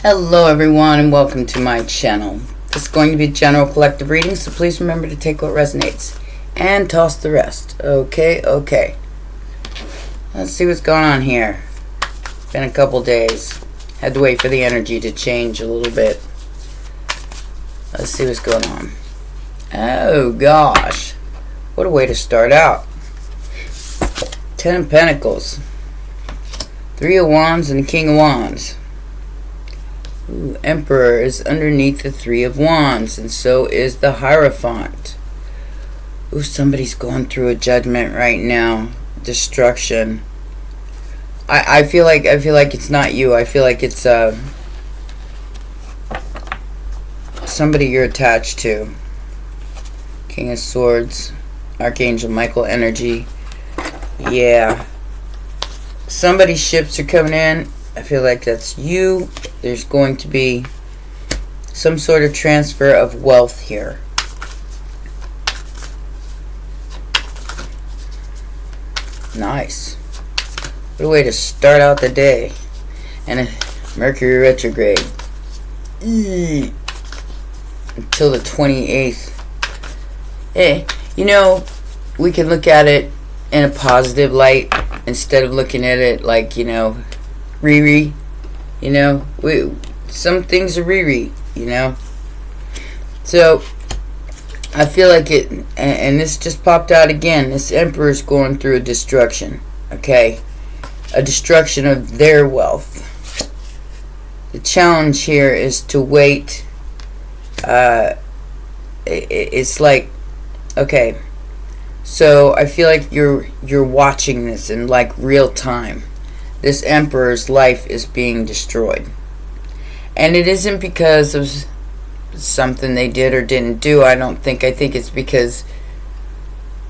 Hello everyone and welcome to my channel. This is going to be a general collective reading, so please remember to take what resonates and toss the rest. Okay. Let's see what's going on here. Been a couple days. Had to wait for the energy to change a little bit. Let's see what's going on. Oh gosh. What a way to start out. 10 of Pentacles. 3 of Wands and the King of Wands. Ooh, Emperor is underneath the 3 of Wands, and so is the Hierophant. Ooh, somebody's going through a judgment right now. Destruction. I feel like it's not you. I feel like it's somebody you're attached to. King of Swords, Archangel Michael energy. Yeah. Somebody's ships are coming in. I feel like that's you. There's going to be some sort of transfer of wealth here. Nice. What a way to start out the day. And a Mercury retrograde. Until the 28th. Hey, you know, we can look at it in a positive light instead of looking at it like, you know, Riri, you know, some things are Riri, you know. So I feel like it, and this just popped out again. This Emperor's going through a destruction, okay, a destruction of their wealth. The challenge here is to wait. It's like, okay, so I feel like you're watching this in like real time. This Emperor's life is being destroyed. And it isn't because of something they did or didn't do, I don't think. I think it's because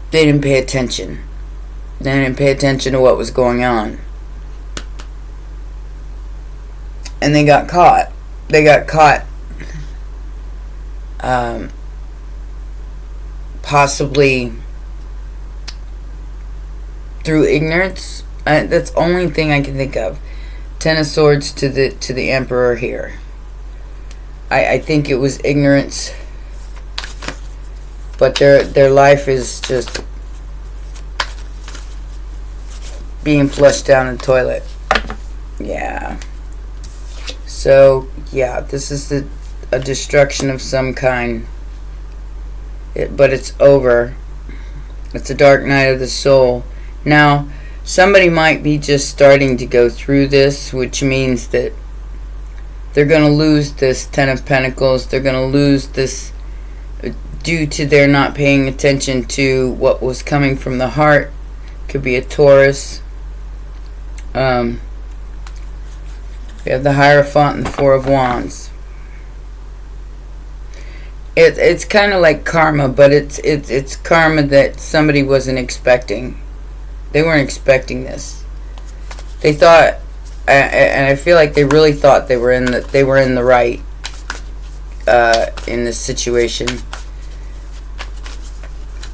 they didn't pay attention. They didn't pay attention to what was going on. And they got caught. They got caught. Possibly through ignorance. That's the only thing I can think of. 10 of Swords to the Emperor here. I think it was ignorance, but their life is just being flushed down the toilet. Yeah. So yeah, this is a destruction of some kind. But it's over. It's a dark night of the soul. Now, somebody might be just starting to go through this, which means that they're going to lose this 10 of Pentacles. They're going to lose this due to their not paying attention to what was coming from the heart. Could be a Taurus. We have the Hierophant and the 4 of Wands. It's kind of like karma, but it's karma that somebody wasn't expecting. They weren't expecting this. They thought, and I feel like they really thought they were in the right in this situation.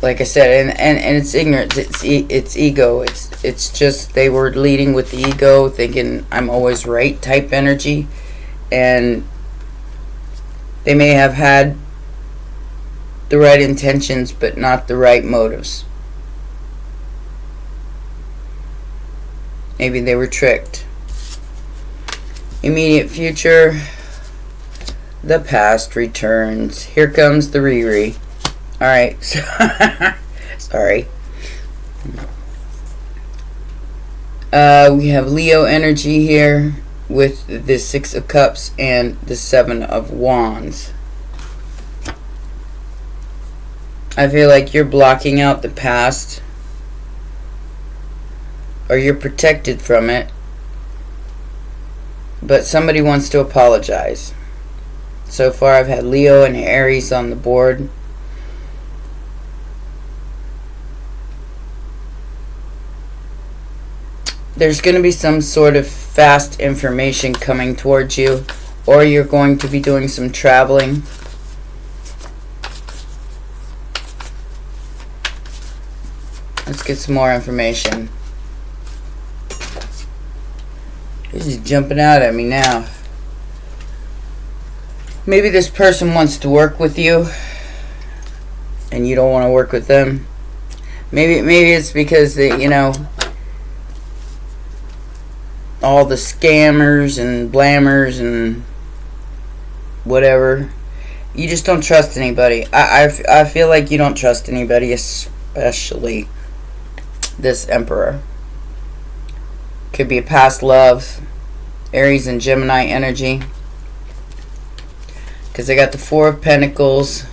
Like I said, and it's ignorance. It's ego. It's just they were leading with the ego, thinking I'm always right type energy, and they may have had the right intentions, but not the right motives. Maybe they were tricked. Immediate future. The past returns. Here comes the Riri. Alright. Sorry. We have Leo energy here with the 6 of Cups and the 7 of Wands. I feel like you're blocking out the past, or you're protected from it, but somebody wants to apologize. So far I've had Leo and Aries on the board. There's going to be some sort of fast information coming towards you, or you're going to be doing some traveling. Let's get some more information. This is jumping out at me now. Maybe this person wants to work with you and you don't want to work with them. Maybe it's because they, all the scammers and blammers and whatever. You just don't trust anybody. I feel like you don't trust anybody, especially this Emperor. Could be a past love, Aries and Gemini energy. Because I got the Four of Pentacles,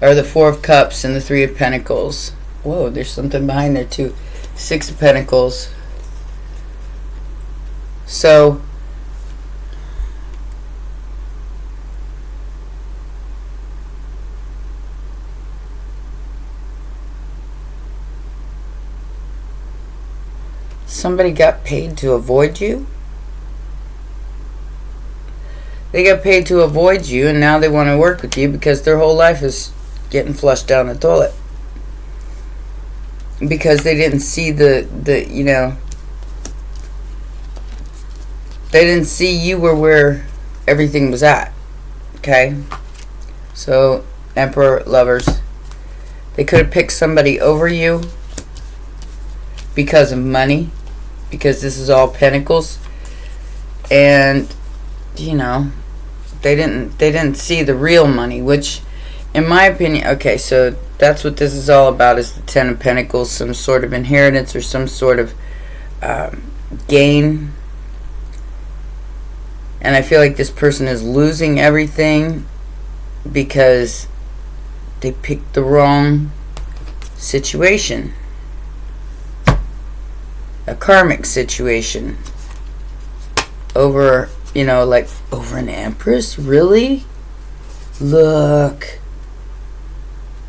or the Four of Cups and the Three of Pentacles. Whoa, there's something behind there too. Six of Pentacles. So, somebody got paid to avoid you? They got paid to avoid you, and now they want to work with you because their whole life is getting flushed down the toilet. Because they didn't see they didn't see you were where everything was at. Okay? So, Emperor, Lovers. They could have picked somebody over you because of money. Because this is all Pentacles. And, they didn't see the real money, which, in my opinion, okay, so that's what this is all about, is the Ten of Pentacles, some sort of inheritance or some sort of gain. And I feel like this person is losing everything because they picked the wrong situation. A karmic situation. Over, like, over an Empress? Really? Look.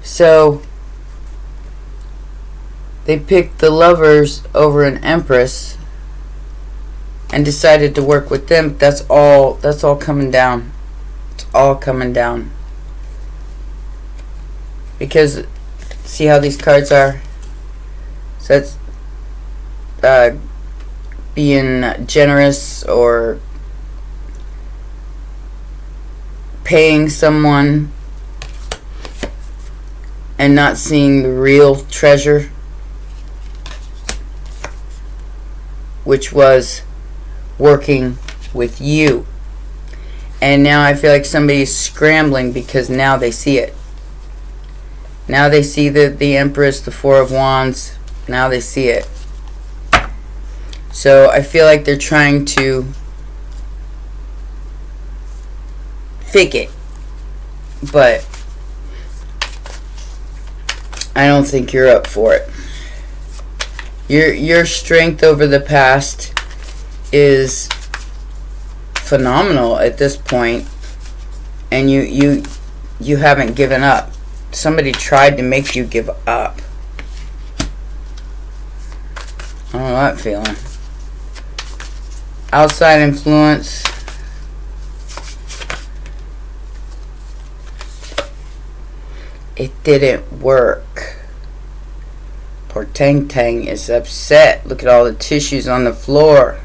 So, they picked the Lovers over an Empress and decided to work with them. That's all coming down. It's all coming down. Because, see how these cards are? So that's being generous or paying someone and not seeing the real treasure, which was working with you. And now I feel like somebody's scrambling because now they see it. Now they see the Empress, the Four of Wands. Now they see it. So I feel like they're trying to fake it. But I don't think you're up for it. Your strength over the past is phenomenal at this point, and you haven't given up. Somebody tried to make you give up. I don't know that feeling. Outside influence. It didn't work. Poor Tang Tang is upset. Look at all the tissues on the floor.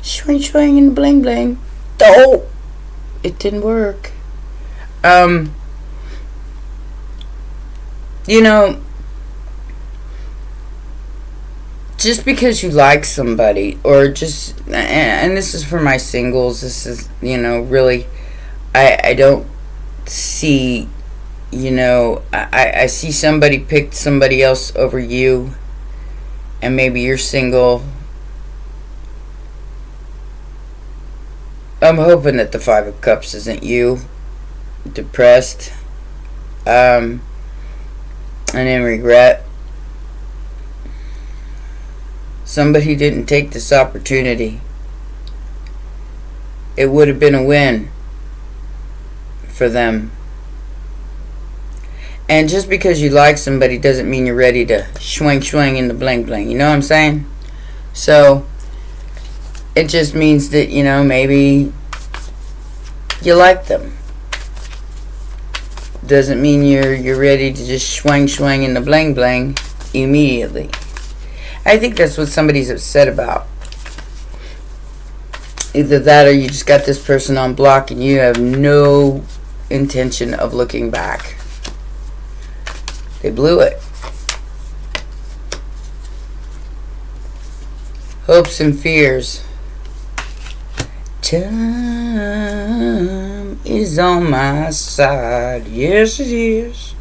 Swing swing and bling bling. Oh, it didn't work. Just because you like somebody, or just, and this is for my singles, this is, really, I don't see, I see somebody picked somebody else over you, and maybe you're single. I'm hoping that the Five of Cups isn't you, depressed, and in regret. Somebody didn't take this opportunity. It would have been a win for them. And just because you like somebody doesn't mean you're ready to swing in the bling bling. You know what I'm saying? So, it just means that, maybe you like them. Doesn't mean you're ready to just swing in the bling bling immediately. I think that's what somebody's upset about. Either that or you just got this person on block and you have no intention of looking back. They blew it. Hopes and fears. Time is on my side. Yes, it is.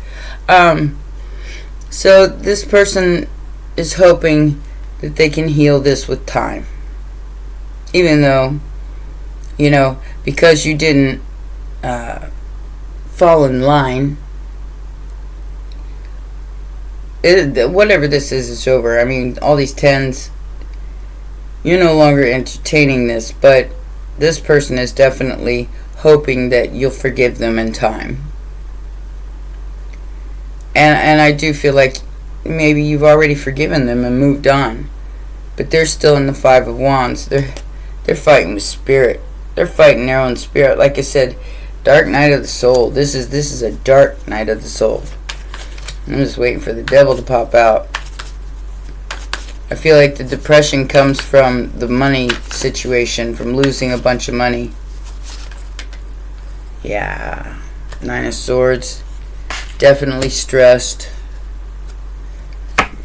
So this person is hoping that they can heal this with time. Even though, you know, because you didn't fall in line, whatever this is, it's over. I mean, all these tens, you're no longer entertaining this, but this person is definitely hoping that you'll forgive them in time. And I do feel like maybe you've already forgiven them and moved on, but they're still in the Five of Wands. They're fighting with spirit. They're fighting their own spirit. Like I said, dark night of the soul. This is a dark night of the soul. I'm just waiting for the devil to pop out. I feel like the depression comes from the money situation, from losing a bunch of money. Yeah. Nine of Swords. Definitely stressed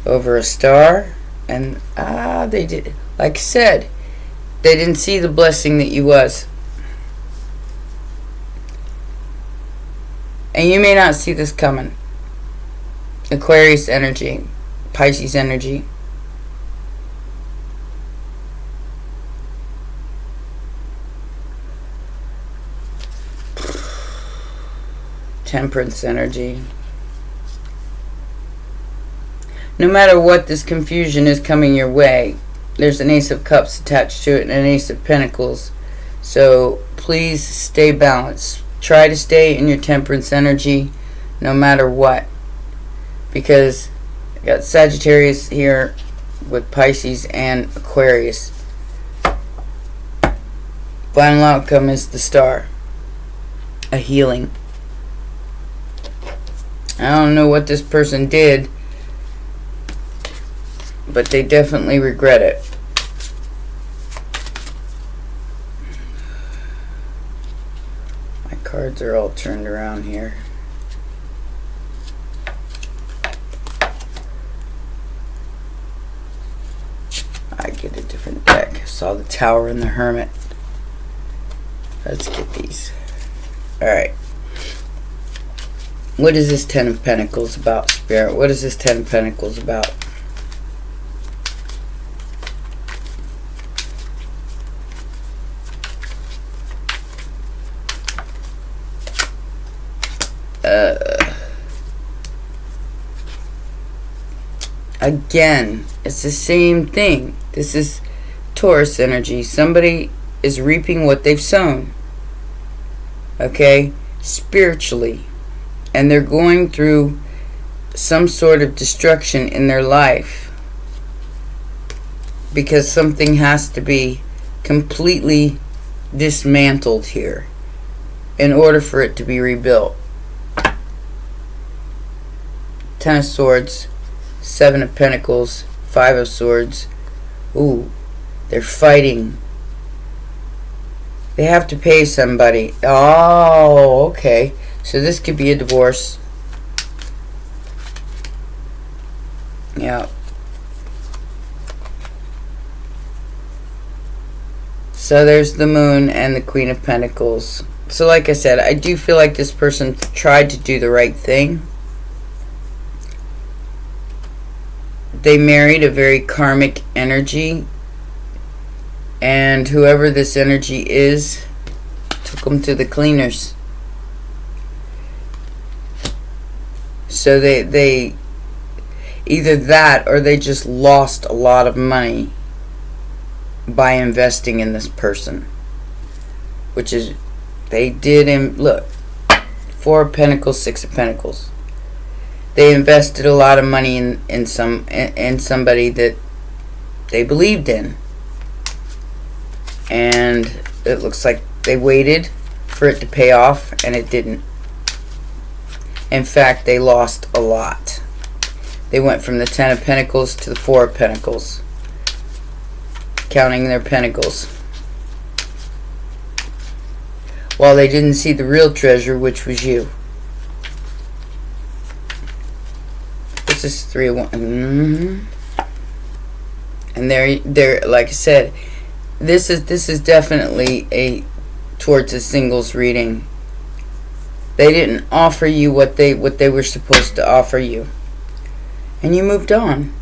over a star. And they did, like I said, they didn't see the blessing that you was. And you may not see this coming. Aquarius energy. Pisces energy. Temperance energy. No matter what this confusion is coming your way, there's an Ace of Cups attached to it and an Ace of Pentacles. So please stay balanced. Try to stay in your temperance energy no matter what. Because I got Sagittarius here with Pisces and Aquarius. Final outcome is the Star. A healing. I don't know what this person did, but they definitely regret it. My cards are all turned around here. I get a different deck. I saw the Tower and the Hermit. Let's get these. Alright. What is this Ten of Pentacles about, Spirit? What is this Ten of Pentacles about? Again, it's the same thing. This is Taurus energy. Somebody is reaping what they've sown. Okay? Spiritually. And they're going through some sort of destruction in their life. Because something has to be completely dismantled here in order for it to be rebuilt. Ten of Swords, Seven of Pentacles, Five of Swords. Ooh, they're fighting. They have to pay somebody. Oh, okay. So this could be a divorce. Yeah. So there's the Moon and the Queen of Pentacles. So like I said, I do feel like this person tried to do the right thing. They married a very karmic energy. And whoever this energy is took them to the cleaners. So they either that or they just lost a lot of money by investing in this person. Which is, they did in, look, Four of Pentacles, Six of Pentacles. They invested a lot of money in somebody that they believed in. And it looks like they waited for it to pay off, and it didn't. In fact, they lost a lot. They went from the Ten of Pentacles to the Four of Pentacles, counting their pentacles, while they didn't see the real treasure, which was you. This is 3 of 1. And they're like I said, this is definitely towards a singles reading. They didn't offer you what they were supposed to offer you, and you moved on.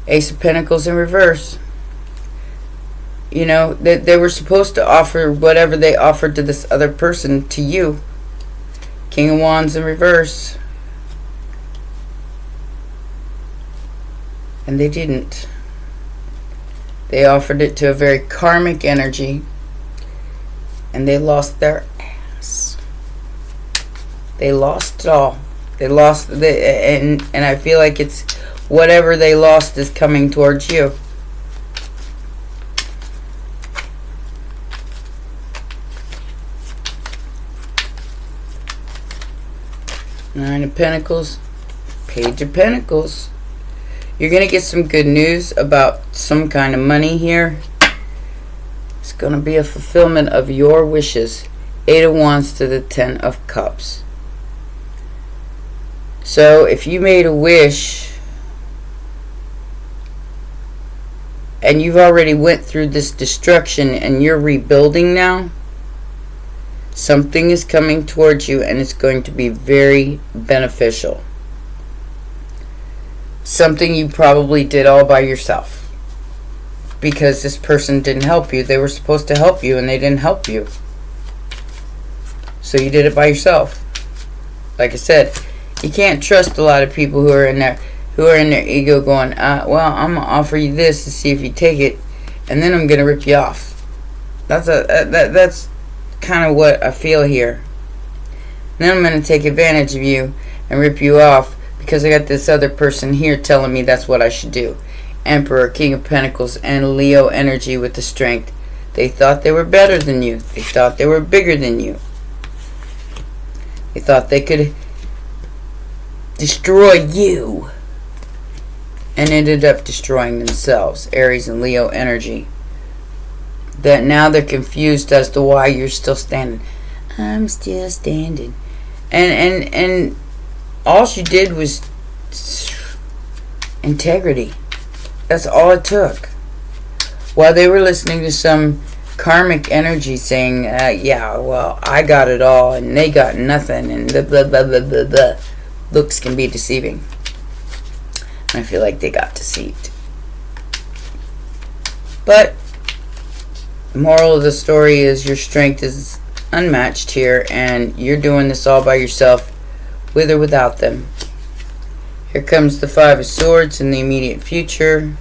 Ace of Pentacles in reverse. You know, they were supposed to offer whatever they offered to this other person to you. King of Wands in reverse. And they didn't. They offered it to a very karmic energy, and they lost their ass. They lost it all. They lost and I feel like it's whatever they lost is coming towards you. Nine of Pentacles, Page of Pentacles. You're going to get some good news about some kind of money here. It's going to be a fulfillment of your wishes. 8 of Wands to the 10 of Cups. So if you made a wish and you've already went through this destruction and you're rebuilding now, something is coming towards you and it's going to be very beneficial. Something you probably did all by yourself, because this person didn't help you. They were supposed to help you and they didn't help you. So you did it by yourself. Like I said, you can't trust a lot of people who are in their ego going, well, I'm going to offer you this to see if you take it, and then I'm going to rip you off. That's kind of what I feel here. And then I'm going to take advantage of you and rip you off, because I got this other person here telling me that's what I should do. Emperor, King of Pentacles, and Leo energy with the Strength. They thought they were better than you. They thought they were bigger than you. They thought they could destroy you, and ended up destroying themselves. Aries and Leo energy. That now they're confused as to why you're still standing. I'm still standing. And all she did was integrity. That's all it took. While they were listening to some karmic energy saying, yeah, well, I got it all and they got nothing, and blah, blah, blah, blah, blah, blah. Looks can be deceiving. And I feel like they got deceived. But the moral of the story is your strength is unmatched here, and you're doing this all by yourself, with or without them. Here comes the Five of Swords in the immediate future.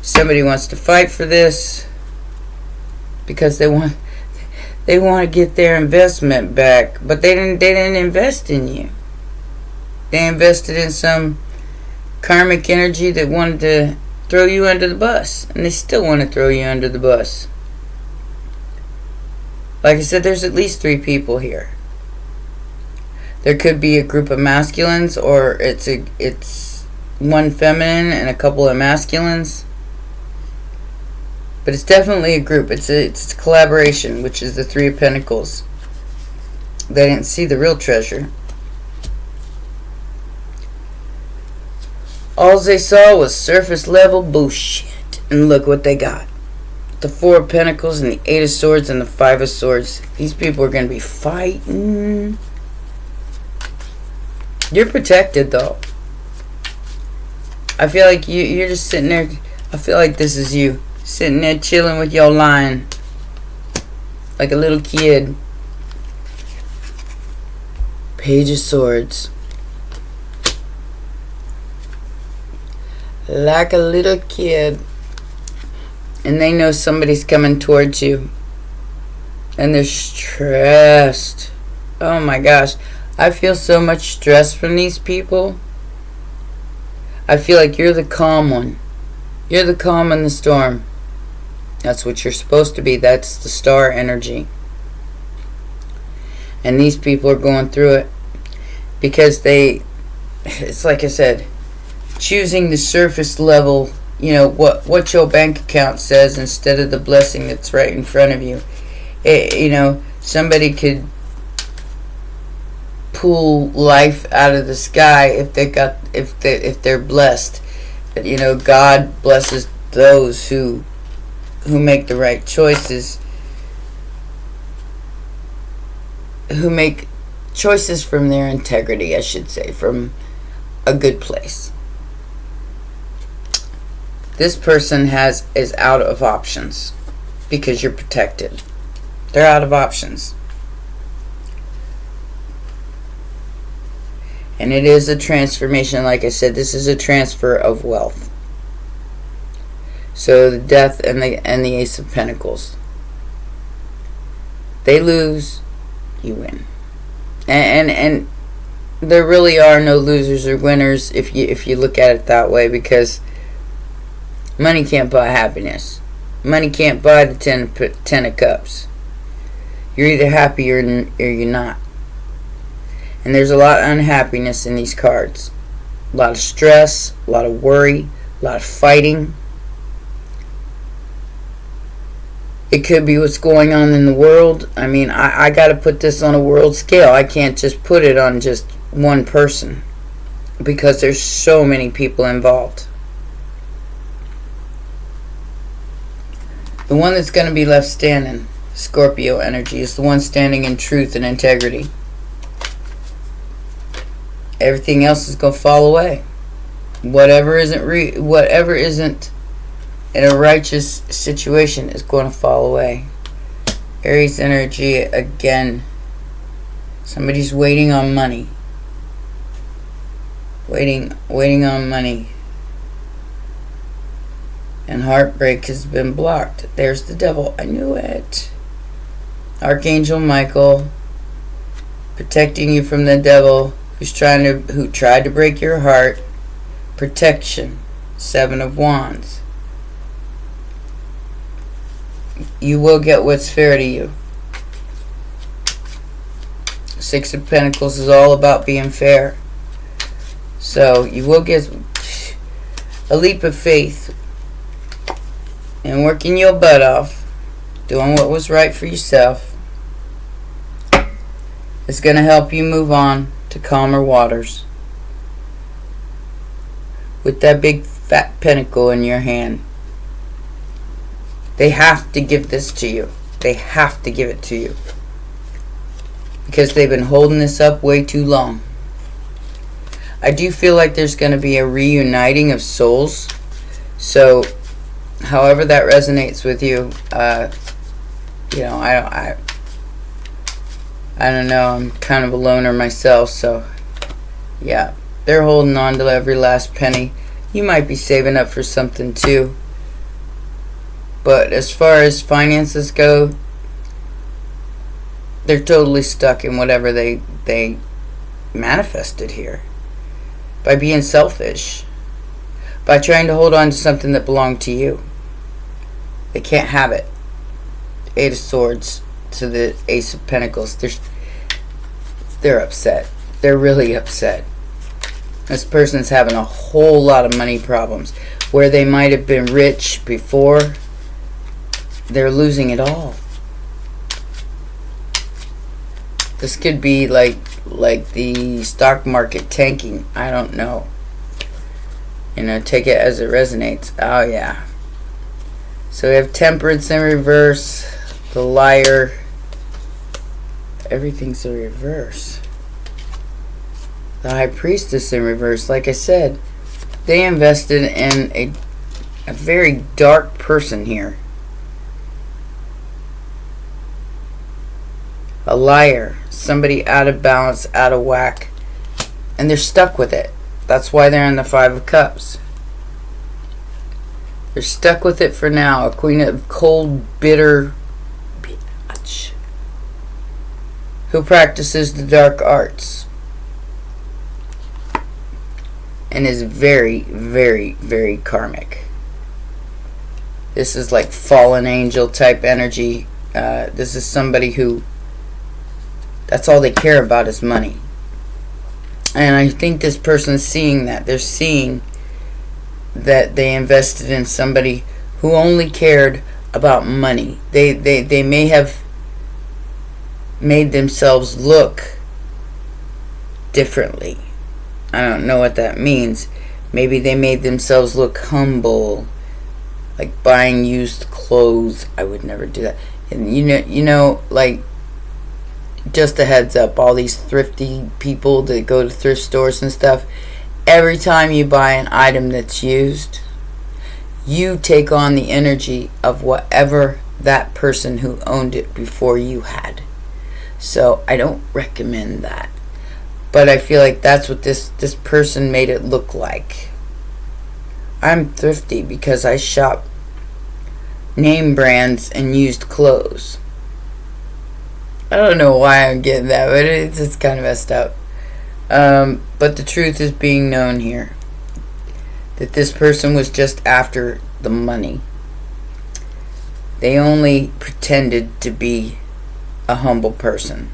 Somebody wants to fight for this because they want to get their investment back, but they didn't invest in you. They invested in some karmic energy that wanted to throw you under the bus, and they still want to throw you under the bus. Like I said, there's at least 3 people here. There could be a group of masculines, or it's one feminine and a couple of masculines. But it's definitely a group. It's a collaboration, which is the 3 of Pentacles. They didn't see the real treasure. All they saw was surface level bullshit. And look what they got. The 4 of Pentacles and the 8 of Swords and the 5 of Swords. These people are going to be fighting. You're protected, though. I feel like you're just sitting there. I feel like this is you. Sitting there chilling with your lion. Like a little kid. Page of Swords. Like a little kid. And they know somebody's coming towards you. And they're stressed. Oh my gosh. I feel so much stress from these people. I feel like you're the calm one. You're the calm in the storm. That's what you're supposed to be. That's the star energy. And these people are going through it because they it's like I said, choosing the surface level, what your bank account says instead of the blessing that's right in front of you. Somebody could pull life out of the sky if they're blessed. God blesses those who make the right choices, who make choices from their integrity, I should say, from a good place. This person is out of options because you're protected. They're out of options. And it is a transformation. Like I said, this is a transfer of wealth. So the Death and the Ace of Pentacles. They lose, you win. And there really are no losers or winners if you look at it that way, because money can't buy happiness. Money can't buy the ten of Cups. You're either happy or you're not. And there's a lot of unhappiness in these cards. A lot of stress, a lot of worry, a lot of fighting. It could be what's going on in the world. I mean, I got to put this on a world scale. I can't just put it on just one person, because there's so many people involved. The one that's going to be left standing, Scorpio energy, is the one standing in truth and integrity. Everything else is going to fall away. Whatever isn't in a righteous situation is going to fall away. Aries energy, again, somebody's waiting on money. Waiting on money. And heartbreak has been blocked. There's the devil. I knew it. Archangel Michael, protecting you from the devil who tried to break your heart. Protection. 7 of Wands. You will get what's fair to you. 6 of Pentacles is all about being fair. So you will get a leap of faith and working your butt off, doing what was right for yourself. It's going to help you move on to calmer waters. With that big fat pentacle in your hand. They have to give this to you. They have to give it to you. Because they've been holding this up way too long. I do feel like there's going to be a reuniting of souls. So, however that resonates with you, I don't know. I'm kind of a loner myself, so yeah. They're holding on to every last penny. You might be saving up for something too. But as far as finances go, they're totally stuck in whatever they manifested here. By being selfish. By trying to hold on to something that belonged to you. They can't have it. 8 of Swords to the Ace of Pentacles. They're upset. They're really upset. This person's having a whole lot of money problems. Where they might have been rich before, they're losing it all. This could be like the stock market tanking. I don't know. Take it as it resonates. Oh yeah. So we have Temperance in reverse. The Liar. Everything's in reverse. The High Priestess in reverse. Like I said, they invested in a very dark person here. A liar. Somebody out of balance, out of whack. And they're stuck with it. That's why they're in the 5 of Cups. They're stuck with it for now. A queen of cold, bitter bitch. Who practices the dark arts. And is very, very, very karmic. This is like fallen angel type energy. This is somebody who, that's all they care about is money. And I think this person's seeing that. They're seeing that they invested in somebody who only cared about money. They may have made themselves look differently. I don't know what that means. Maybe they made themselves look humble, like buying used clothes. I would never do that. And you know, like, just a heads up, all these thrifty people that go to thrift stores and stuff, every time you buy an item that's used, you take on the energy of whatever that person who owned it before you had. So I don't recommend that. But I feel like that's what this person made it look like. I'm thrifty because I shop name brands and used clothes. I don't know why I'm getting that, but it's just kind of messed up. But the truth is being known here. That this person was just after the money. They only pretended to be a humble person.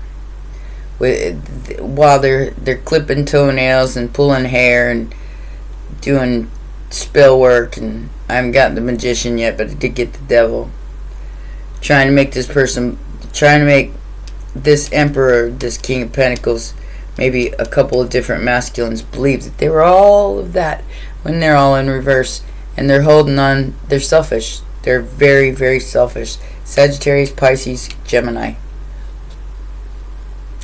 While they're clipping toenails and pulling hair and doing spell work, and I haven't gotten the magician yet, but I did get the devil. Trying to make this emperor, this king of pentacles, maybe a couple of different masculines, believe that they were all of that when they're all in reverse, and they're holding on. They're selfish. They're very, very selfish. Sagittarius, Pisces, Gemini.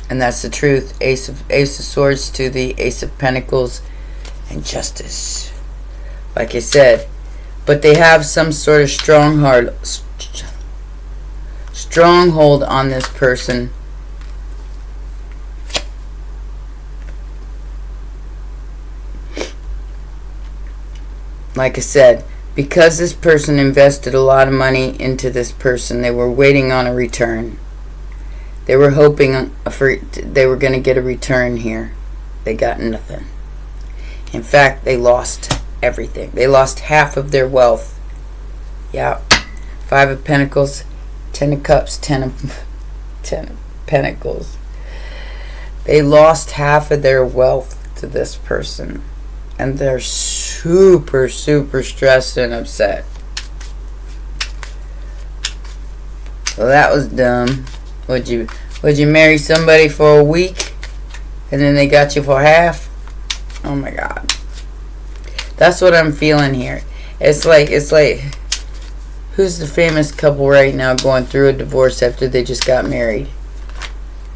And that's the truth. Ace of Swords to the Ace of Pentacles and Justice. Like I said, but they have some sort of stronghold on this person. Like I said, because this person invested a lot of money into this person, they were waiting on a return. They were hoping they were going to get a return here. They got nothing. In fact, they lost everything. They lost half of their wealth. Yeah. 5 of Pentacles, 10 of Cups, 10 of Pentacles. They lost half of their wealth to this person. And they're super, super stressed and upset. Well, that was dumb. Would you marry somebody for a week and then they got you for half? Oh my God. That's what I'm feeling here. It's like who's the famous couple right now going through a divorce after they just got married?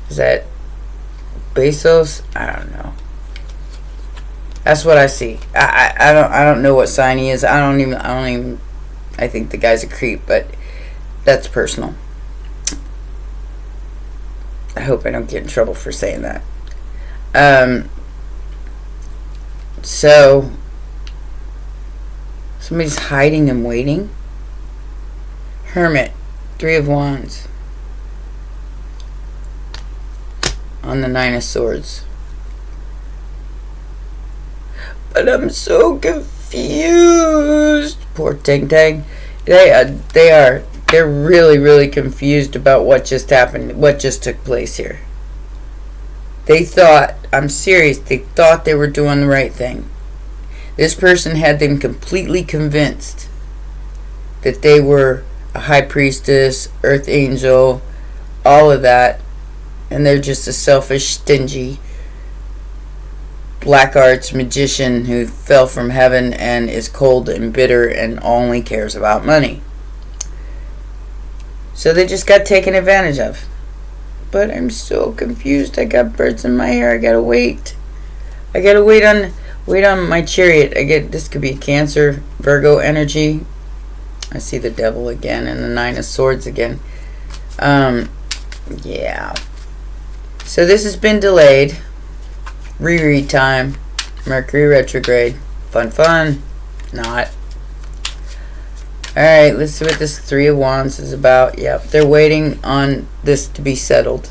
Is that Bezos? I don't know. That's what I see. I don't know what sign he is. I don't even I think the guy's a creep, but that's personal. I hope I don't get in trouble for saying that. So somebody's hiding and waiting. Hermit, 3 of Wands. On the 9 of Swords. But I'm so confused. Poor Ting Tang. They're really, really confused about what just happened, what just took place here. They thought, I'm serious, they thought they were doing the right thing. This person had them completely convinced that they were a high priestess, earth angel, all of that, and they're just a selfish, stingy black arts magician who fell from heaven and is cold and bitter and only cares about money. So they just got taken advantage of. But I'm so confused. I got birds in my hair. I gotta wait. I gotta wait on my chariot. This could be Cancer, Virgo energy. I see the devil again and the 9 of Swords again. Yeah. So this has been delayed. Reread time. Mercury retrograde. Fun. Not. Alright, let's see what this 3 of Wands is about. Yep, they're waiting on this to be settled.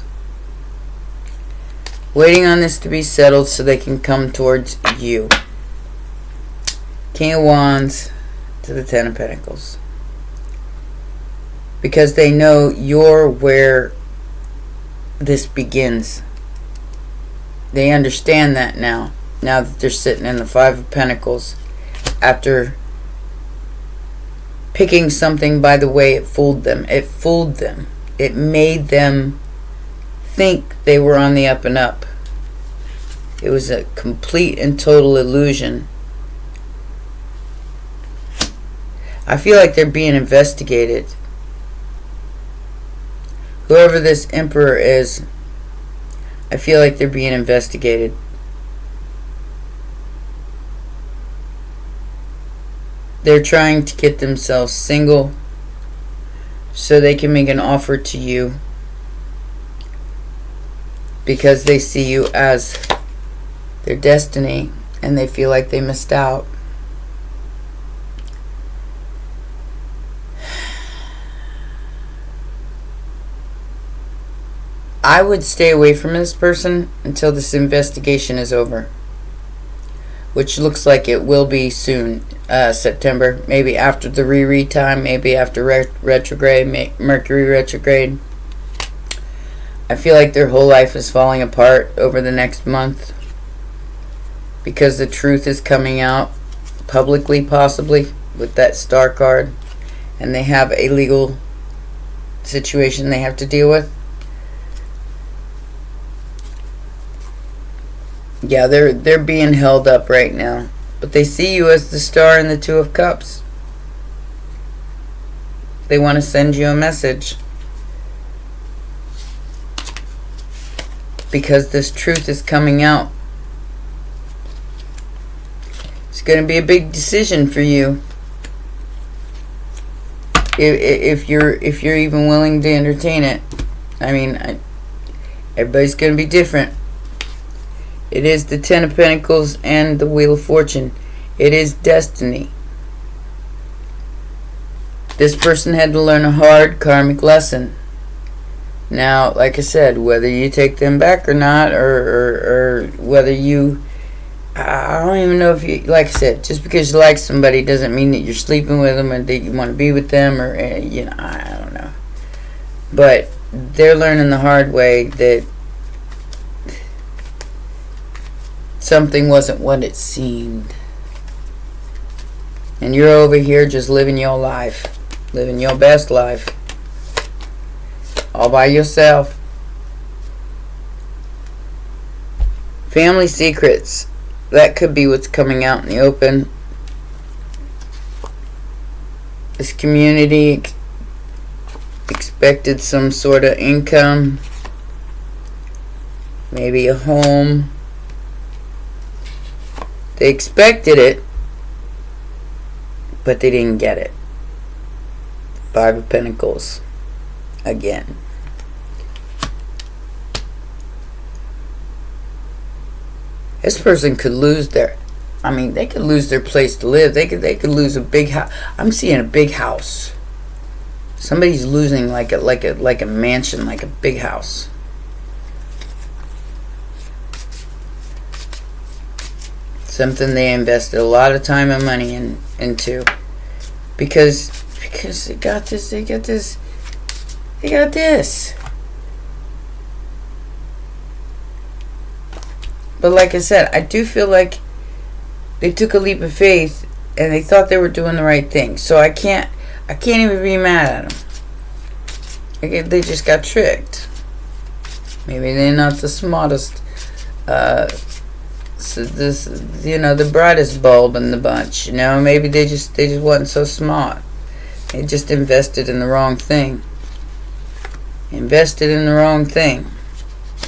Waiting on this to be settled so they can come towards you. King of Wands to the 10 of Pentacles. Because they know you're where this begins. They understand that now. Now that they're sitting in the Five of Pentacles. After picking something by the way it fooled them. It fooled them. It made them think they were on the up and up. It was a complete and total illusion. I feel like they're being investigated. Whoever this Emperor is, I feel like they're being investigated. They're trying to get themselves single so they can make an offer to you because they see you as their destiny and they feel like they missed out. I would stay away from this person until this investigation is over, which looks like it will be soon, September, maybe after the re time, maybe after retrograde, Mercury retrograde. I feel like their whole life is falling apart over the next month because the truth is coming out publicly, possibly, with that Star card, and they have a legal situation they have to deal with. Yeah, they're being held up right now. But they see you as the Star and the Two of Cups. They want to send you a message. Because this truth is coming out. It's going to be a big decision for you. If you're even willing to entertain it. I mean, everybody's going to be different. It is the Ten of Pentacles and the Wheel of Fortune. It is destiny. This person had to learn a hard karmic lesson. Now, like I said, whether you take them back or not, or whether you... I don't even know if you... Like I said, just because you like somebody doesn't mean that you're sleeping with them and that you want to be with them, or, you know, I don't know. But they're learning the hard way that something wasn't what it seemed. And you're over here just living your life. Living your best life. All by yourself. Family secrets. That could be what's coming out in the open. This community expected some sort of income. Maybe a home. They expected it, but they didn't get it. Five of Pentacles. Again. This person could lose their... I mean, they could lose their place to live. They could lose a big house. I'm seeing a big house. Somebody's losing like a mansion, like a big house. Something they invested a lot of time and money into, because they got this. But like I said, I do feel like they took a leap of faith and they thought they were doing the right thing. So I can't even be mad at them. They just got tricked. Maybe they're not the smartest. So this, you know, the brightest bulb in the bunch, you know, maybe they just wasn't so smart. They just invested in the wrong thing. Invested in the wrong thing.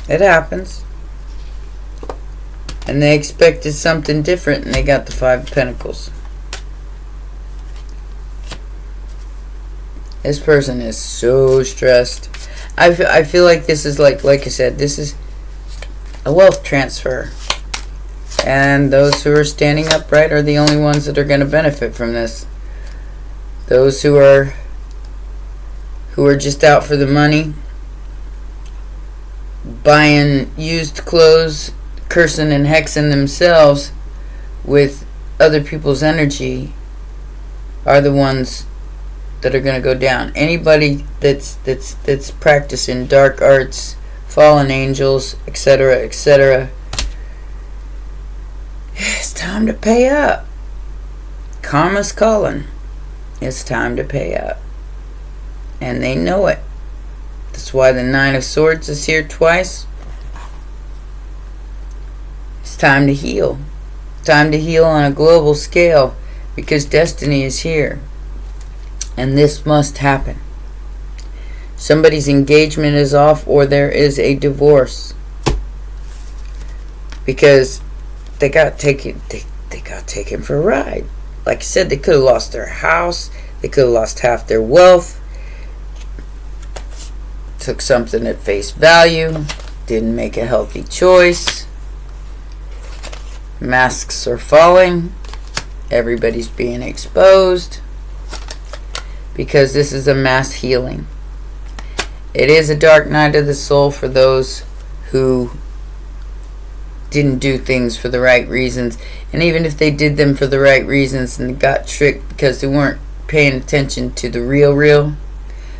It happens. And they expected something different, and they got the Five of Pentacles. This person is so stressed. I feel like this is like I said, this is a wealth transfer. And those who are standing upright are the only ones that are going to benefit from this. Those who are just out for the money, buying used clothes, cursing and hexing themselves with other people's energy, are the ones that are going to go down. Anybody that's practicing dark arts, fallen angels, etc., etc., time to pay up. Karma's calling. It's time to pay up. And they know it. That's why the Nine of Swords is here twice. It's time to heal. Time to heal on a global scale, because destiny is here. And this must happen. Somebody's engagement is off, or there is a divorce. Because they got taken for a ride. Like I said, they could have lost their house. They could have lost half their wealth. Took something at face value. Didn't make a healthy choice. Masks are falling. Everybody's being exposed. Because this is a mass healing. It is a dark night of the soul for those who didn't do things for the right reasons. And even if they did them for the right reasons and got tricked because they weren't paying attention to the real,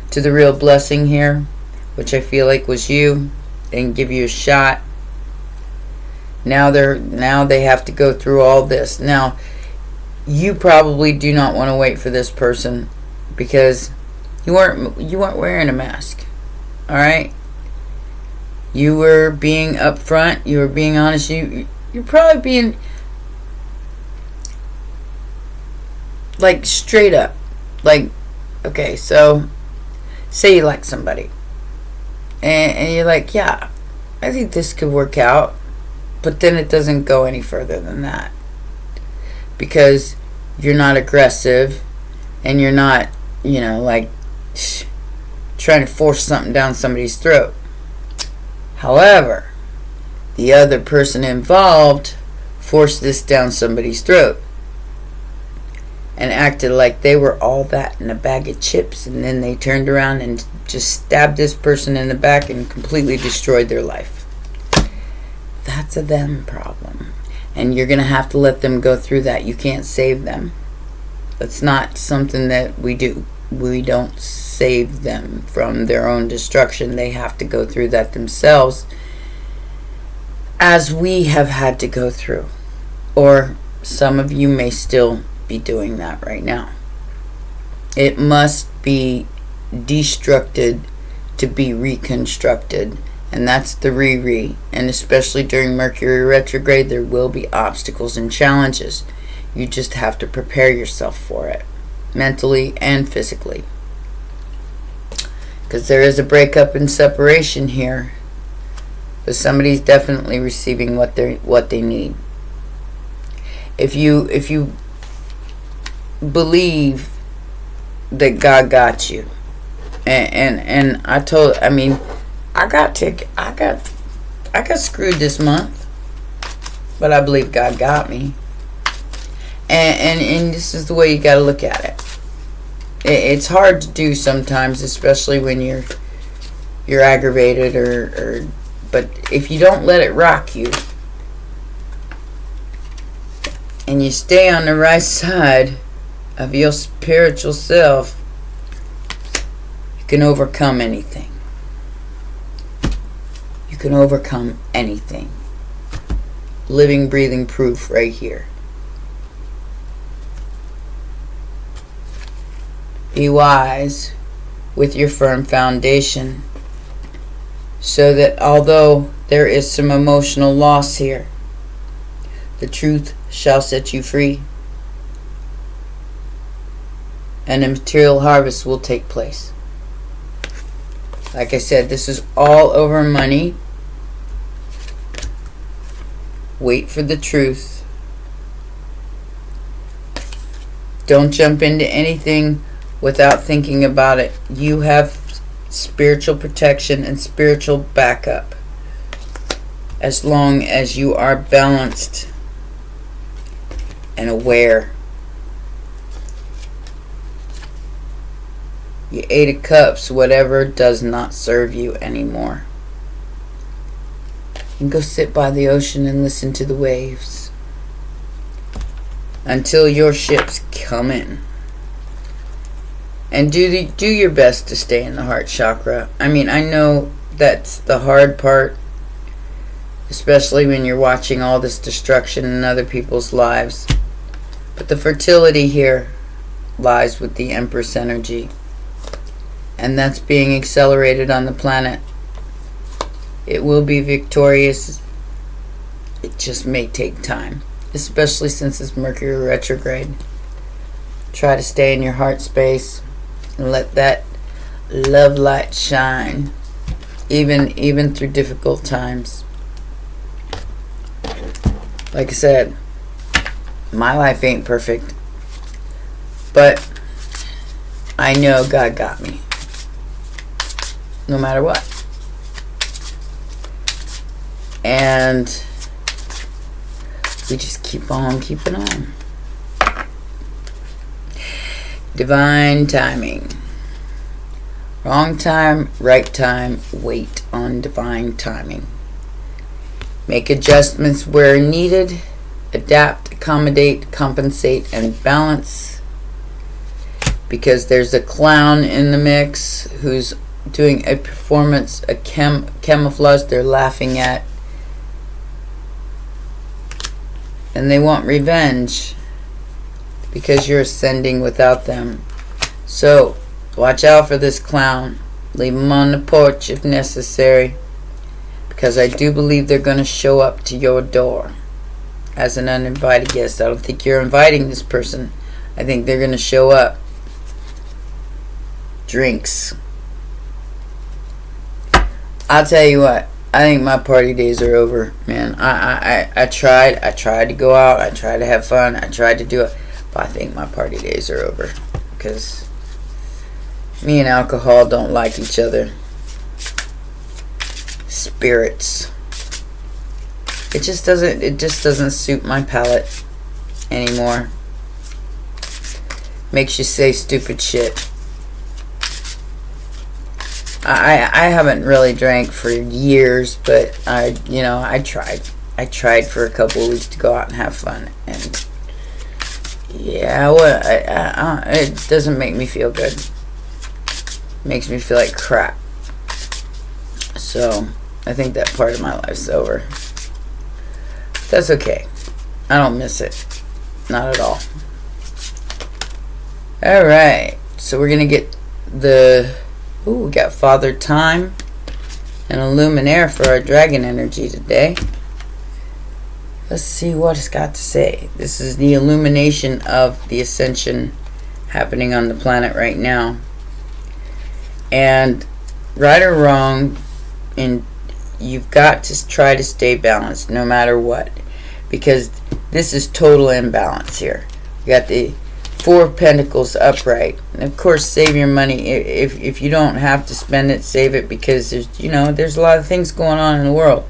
to the real blessing here, which I feel like was you, they didn't give you a shot. Now they have to go through all this. Now, you probably do not want to wait for this person because you weren't wearing a mask. All right? You were being upfront. You were being honest. You're probably being like straight up. Like, okay, so say you like somebody. And you're like, yeah, I think this could work out. But then it doesn't go any further than that. Because you're not aggressive. And you're not, like trying to force something down somebody's throat. However, the other person involved forced this down somebody's throat. And acted like they were all that in a bag of chips. And then they turned around and just stabbed this person in the back and completely destroyed their life. That's a them problem. And you're going to have to let them go through that. You can't save them. That's not something that we do. We don't save them from their own destruction. They have to go through that themselves, as we have had to go through. Or some of you may still be doing that right now. It must be destructed to be reconstructed. And that's the re-re. And especially during Mercury retrograde, there will be obstacles and challenges. You just have to prepare yourself for it, mentally and physically. Because there is a breakup and separation here. But somebody's definitely receiving what they need. If you believe that God got you, and I got screwed this month, but I believe God got me. And this is the way you got to look at it. It's hard to do sometimes, especially when you're aggravated but if you don't let it rock you and you stay on the right side of your spiritual self, you can overcome anything. You can overcome anything. Living, breathing proof right here. Be wise with your firm foundation, so that although there is some emotional loss here, the truth shall set you free, and a material harvest will take place. Like I said, this is all over money. Wait for the truth. Don't jump into anything without thinking about it. You have spiritual protection and spiritual backup as long as you are balanced and aware. You 8 of Cups, whatever does not serve you anymore. And go sit by the ocean and listen to the waves until your ships come in. And do your best to stay in the heart chakra. I mean, I know that's the hard part. especially when you're watching all this destruction in other people's lives. But the fertility here lies with the Empress energy, and that's being accelerated on the planet. It will be victorious. It just may take time, especially since it's Mercury retrograde. Try to stay in your heart space and let that love light shine, even through difficult times. Like I said, my life ain't perfect, but I know God got me, no matter what. And we just keep on keeping on. Divine timing. Wrong time, right time. Wait on divine timing. Make adjustments where needed. Adapt, accommodate, compensate, and balance. Because there's a clown in the mix who's doing a performance, a camouflage they're laughing at. And they want revenge because you're ascending without them. So, watch out for this clown. Leave him on the porch if necessary, because I do believe they're going to show up to your door as an uninvited guest. I don't think you're inviting this person. I think they're going to show up. Drinks. I'll tell you what. I think my party days are over, man. I tried to go out. I tried to have fun. I tried to do it. But I think my party days are over. Because me and alcohol don't like each other. Spirits. It just doesn't suit my palate anymore. Makes you say stupid shit. I haven't really drank for years, but I tried. I tried for a couple of weeks to go out and have fun, and yeah, it doesn't make me feel good. It makes me feel like crap. So I think that part of my life's over. That's okay. I don't miss it. Not at all. Alright. So we're going to get the... Ooh, we got Father Time and a Luminaire for our dragon energy today. Let's see what it's got to say. This is the illumination of the ascension happening on the planet right now. And right or wrong, you've got to try to stay balanced no matter what, because this is total imbalance here. You got the Four of Pentacles upright, and of course save your money. If you don't have to spend it, save it, because there's a lot of things going on in the world.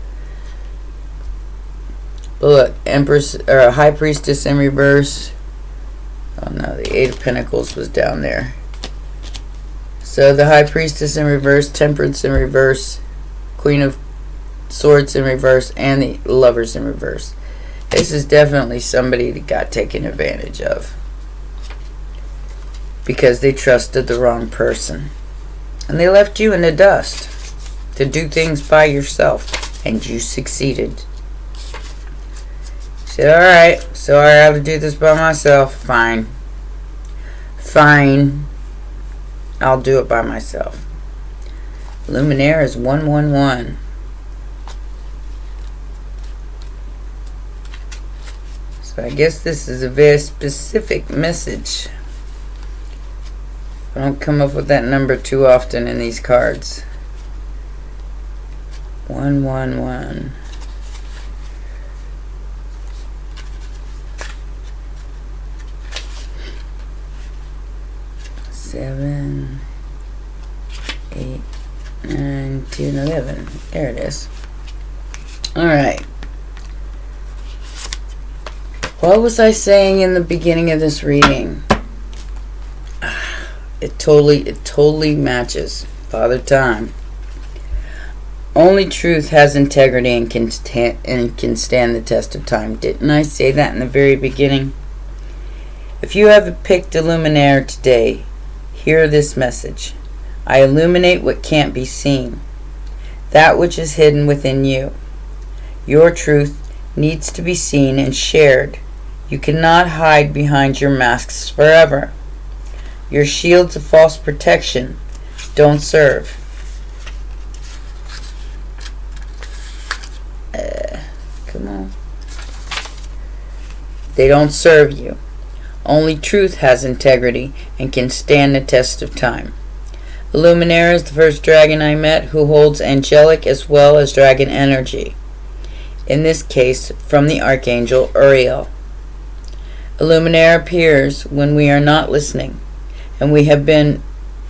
But look, Empress or High Priestess in reverse. Oh no, the Eight of Pentacles was down there. So the High Priestess in reverse, Temperance in reverse, Queen of Swords in reverse, and the Lovers in reverse. This is definitely somebody that got taken advantage of, because they trusted the wrong person. And they left you in the dust to do things by yourself. And you succeeded. You said, alright, so I have to do this by myself. Fine. Fine. I'll do it by myself. Luminaire is 111. So I guess this is a very specific message. I don't come up with that number too often in these cards. 111. Seven, 8, 9, 10, 11. There it is. Alright. What was I saying in the beginning of this reading? It totally matches. Father Time. Only truth has integrity and can stand the test of time. Didn't I say that in the very beginning? If you have picked a Luminaire today, hear this message. I illuminate what can't be seen, that which is hidden within you. Your truth needs to be seen and shared. You cannot hide behind your masks forever. Your shields of false protection don't serve. Come on. They don't serve you. Only truth has integrity and can stand the test of time. Illuminaire is the first dragon I met who holds angelic as well as dragon energy. In this case, from the Archangel Uriel. Illuminaire appears when we are not listening, and we have been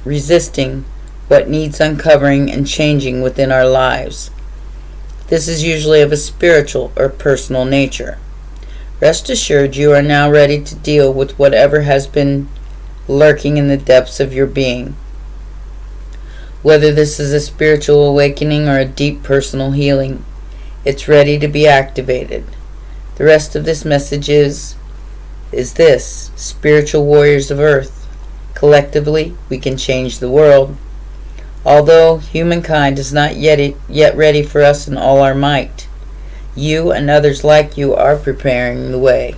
resisting what needs uncovering and changing within our lives. This is usually of a spiritual or personal nature. Rest assured you are now ready to deal with whatever has been lurking in the depths of your being. Whether this is a spiritual awakening or a deep personal healing, it's ready to be activated. The rest of this message is this: spiritual warriors of Earth. Collectively, we can change the world. Although humankind is not yet ready for us in all our might, you and others like you are preparing the way,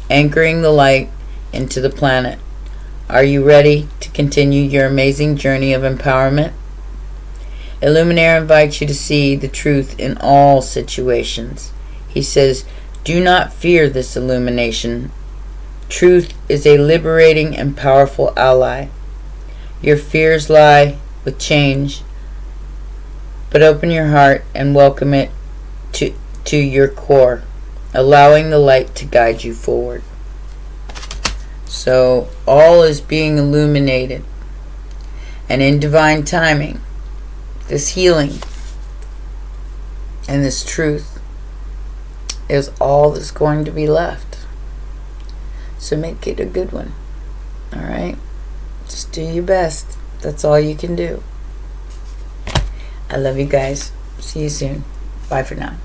anchoring the light into the planet. Are you ready to continue your amazing journey of empowerment? Illuminaire invites you to see the truth in all situations. He says, do not fear this illumination. Truth is a liberating and powerful ally. Your fears lie with change, but open your heart and welcome it to your core, allowing the light to guide you forward. So all is being illuminated, and in divine timing, this healing and this truth is all that's going to be left. So make it a good one. Alright? Just do your best. That's all you can do. I love you guys. See you soon. Bye for now.